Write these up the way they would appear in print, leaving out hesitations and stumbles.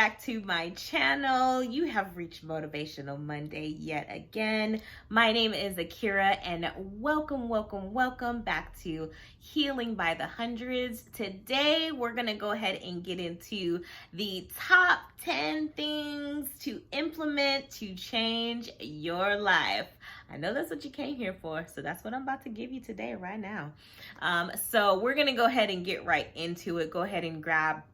back to my channel. You have reached Motivational Monday yet again. My name is Akira and welcome back to Healing by the Hundreds. Today we're going to go ahead and get into the top 10 things to implement to change your life. I know that's what you came here for, so that's what I'm about to give you today right now. So we're going to go ahead and get right into it. Go ahead and grab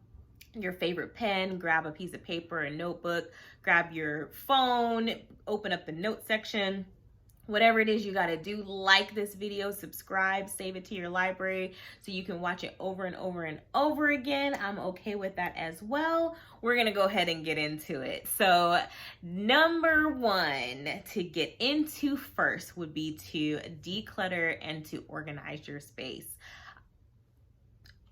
your favorite pen, grab a piece of paper, a notebook, grab your phone, open up the note section. Whatever it is you got to do, like this video, subscribe, save it to your library so you can watch it over and over and over again. I'm okay with that as well. We're going to go ahead and get into it. So number one to get into first would be to declutter and to organize your space.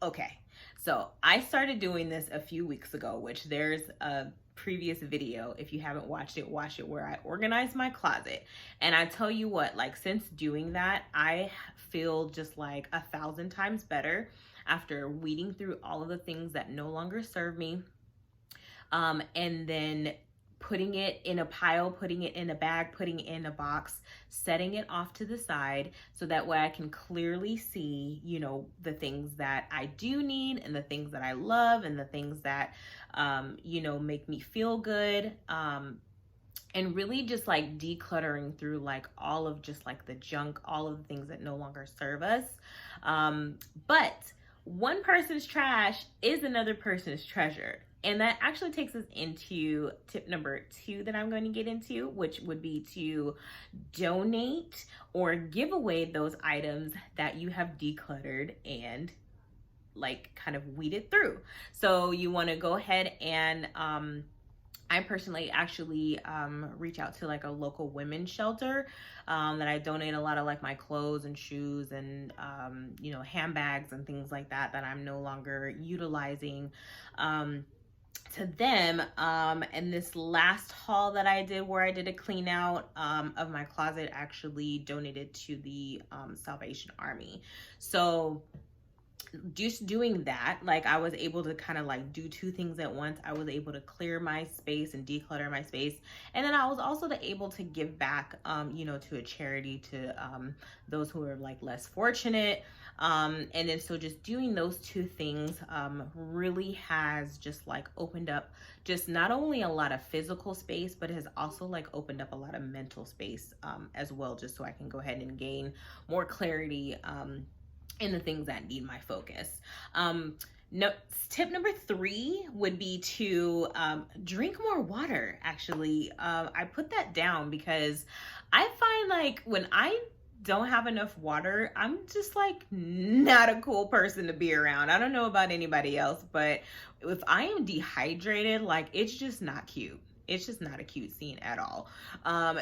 Okay, so I started doing this a few weeks ago, which there's a previous video, if you haven't watched it, watch it, where I organize my closet. And I tell you what, like, since doing that, I feel just like 1,000 times better after weeding through all of the things that no longer serve me, and then putting it in a pile, putting it in a bag, putting it in a box, setting it off to the side so that way I can clearly see, you know, the things that I do need and the things that I love and the things that, you know, make me feel good. And really just like decluttering through like all of just like the junk, all of the things that no longer serve us. But one person's trash is another person's treasure. And that actually takes us into tip number 2 that I'm going to get into, which would be to donate or give away those items that you have decluttered and like kind of weeded through. So you want to go ahead and I personally actually reach out to like a local women's shelter that I donate a lot of like my clothes and shoes and you know, handbags and things like that that I'm no longer utilizing to them. And this last haul that I did where I did a clean out of my closet actually donated to the Salvation Army. So just doing that, like I was able to kind of like do 2 things at once. I was able to clear my space and declutter my space, and then I was also able to give back you know, to a charity to those who are like less fortunate. And then so just doing those 2 things really has just like opened up just not only a lot of physical space, but has also like opened up a lot of mental space as well, just so I can go ahead and gain more clarity in the things that need my focus. No, tip number 3 would be to drink more water. Actually, I put that down because I find like when I don't have enough water, I'm just like not a cool person to be around. I don't know about anybody else, but if I am dehydrated, like it's just not cute. It's just not a cute scene at all.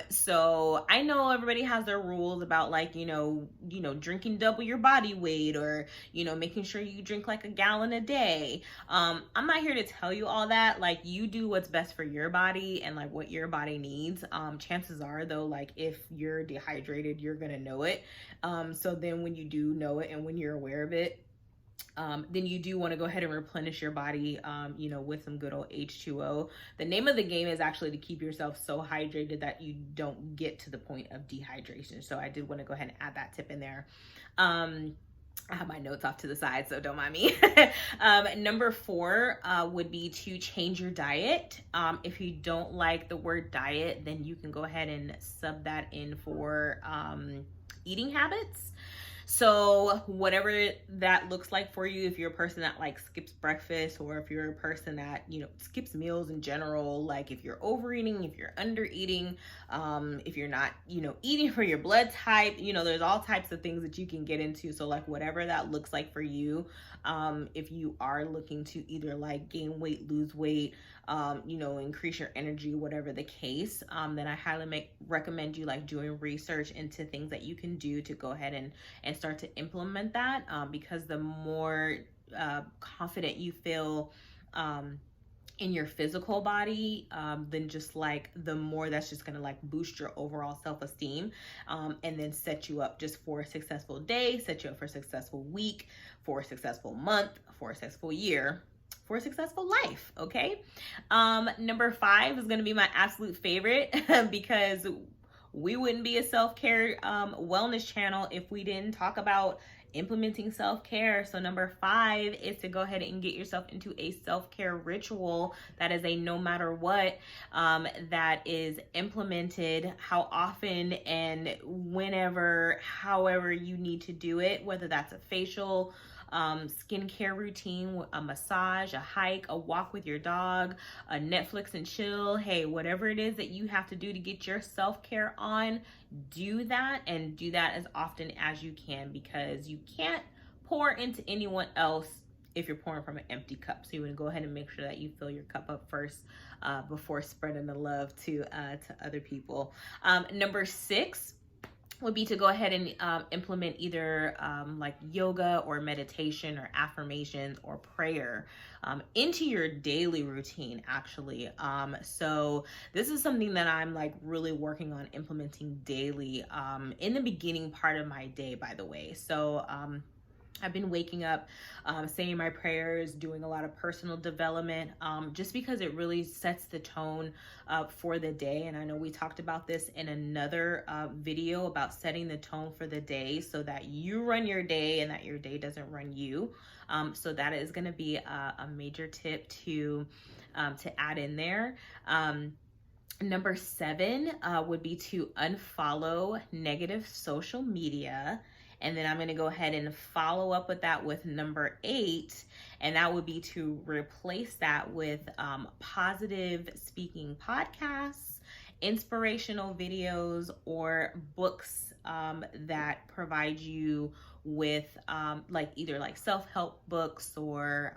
So I know everybody has their rules about like, you know, drinking double your body weight or, you know, making sure you drink like a gallon a day. I'm not here to tell you all that. Like, you do what's best for your body and like what your body needs. Chances are though, like if you're dehydrated, you're gonna know it. So then when you do know it and when you're aware of it, then you do want to go ahead and replenish your body, you know, with some good old H2O. The name of the game is actually to keep yourself so hydrated that you don't get to the point of dehydration. So I did want to go ahead and add that tip in there. I have my notes off to the side, so don't mind me. Number 4 would be to change your diet. If you don't like the word diet, then you can go ahead and sub that in for eating habits. So whatever that looks like for you, if you're a person that like skips breakfast, or if you're a person that, you know, skips meals in general, like if you're overeating, if you're under eating, if you're not, you know, eating for your blood type, you know, there's all types of things that you can get into. So like whatever that looks like for you, if you are looking to either like gain weight, lose weight, you know, increase your energy, whatever the case, then I highly recommend you like doing research into things that you can do to go ahead and start to implement that, because the more confident you feel in your physical body, then just like the more that's just gonna like boost your overall self-esteem, and then set you up just for a successful day, set you up for a successful week, for a successful month, for a successful year. for a successful life. Okay. Number 5 is going to be my absolute favorite because we wouldn't be a self-care wellness channel if we didn't talk about implementing self-care. So number 5 is to go ahead and get yourself into a self-care ritual that is a no matter what, that is implemented how often and whenever, however you need to do it, whether that's a facial, skincare routine, a massage, a hike, a walk with your dog, a Netflix and chill. Hey, whatever it is that you have to do to get your self-care on, do that, and do that as often as you can, because you can't pour into anyone else if you're pouring from an empty cup. So you want to go ahead and make sure that you fill your cup up first before spreading the love to other people. Number 6 would be to go ahead and implement either like yoga or meditation or affirmations or prayer into your daily routine, actually. So this is something that I'm like really working on implementing daily in the beginning part of my day, by the way. So I've been waking up, saying my prayers, doing a lot of personal development, just because it really sets the tone for the day. And I know we talked about this in another video about setting the tone for the day so that you run your day and that your day doesn't run you. So that is going to be a major tip to add in there. Number 7 would be to unfollow negative social media. And then I'm going to go ahead and follow up with that with number 8. And that would be to replace that with positive speaking podcasts, inspirational videos, or books that provide you with like either like self-help books or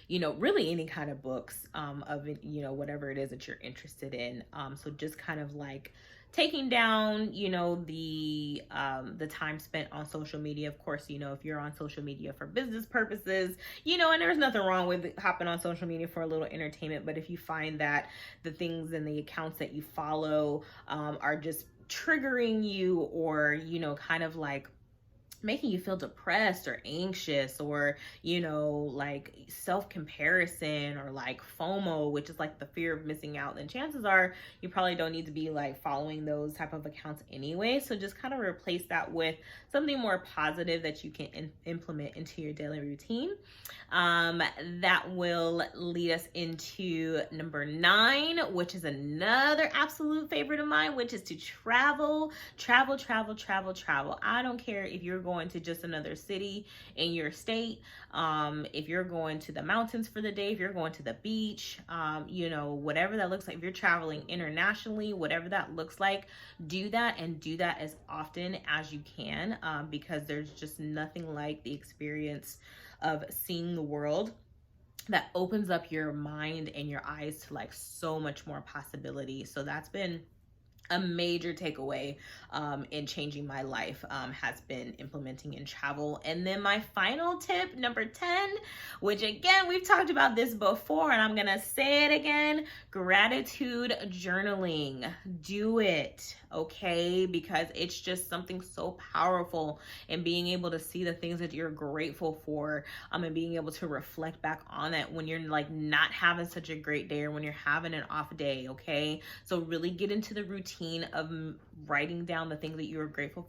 really any kind of books of, whatever it is that you're interested in. So just kind of like taking down, the time spent on social media. Of course, if you're on social media for business purposes, and there's nothing wrong with hopping on social media for a little entertainment. But if you find that the things and the accounts that you follow are just triggering you, or, kind of like making you feel depressed or anxious, or like self-comparison, or like FOMO, which is like the fear of missing out, then chances are you probably don't need to be like following those type of accounts anyway. So just kind of replace that with something more positive that you can implement into your daily routine. That will lead us into number 9, which is another absolute favorite of mine, which is to travel. I don't care if you're going to just another city in your state, if you're going to the mountains for the day, if you're going to the beach, whatever that looks like. If you're traveling internationally, whatever that looks like, do that, and do that as often as you can, because there's just nothing like the experience of seeing the world that opens up your mind and your eyes to like so much more possibility. So that's been a major takeaway in changing my life, has been implementing in travel. And then my final tip, number 10, which again, we've talked about this before and I'm gonna say it again, gratitude journaling. Do it, okay? Because it's just something so powerful, and being able to see the things that you're grateful for, and being able to reflect back on it when you're like not having such a great day, or when you're having an off day, okay? So really get into the routine of writing down the things that you are grateful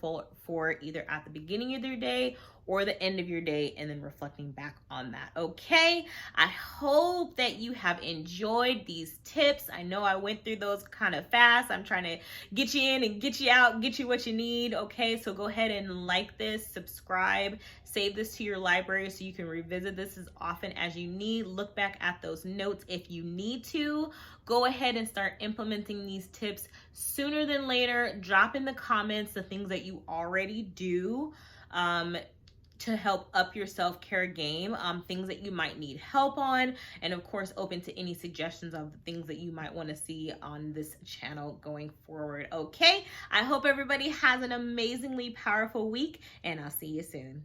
for either at the beginning of your day or the end of your day, and then reflecting back on that. Okay, I hope that you have enjoyed these tips. I know I went through those kind of fast. I'm trying to get you in and get you out, get you what you need. Okay, so go ahead and like this, subscribe, save this to your library so you can revisit this as often as you need. Look back at those notes if you need to. Go ahead and start implementing these tips sooner than later. Drop in the comments the things that you already do to help up your self-care game, things that you might need help on, and of course open to any suggestions of things that you might want to see on this channel going forward. Okay, I hope everybody has an amazingly powerful week, and I'll see you soon.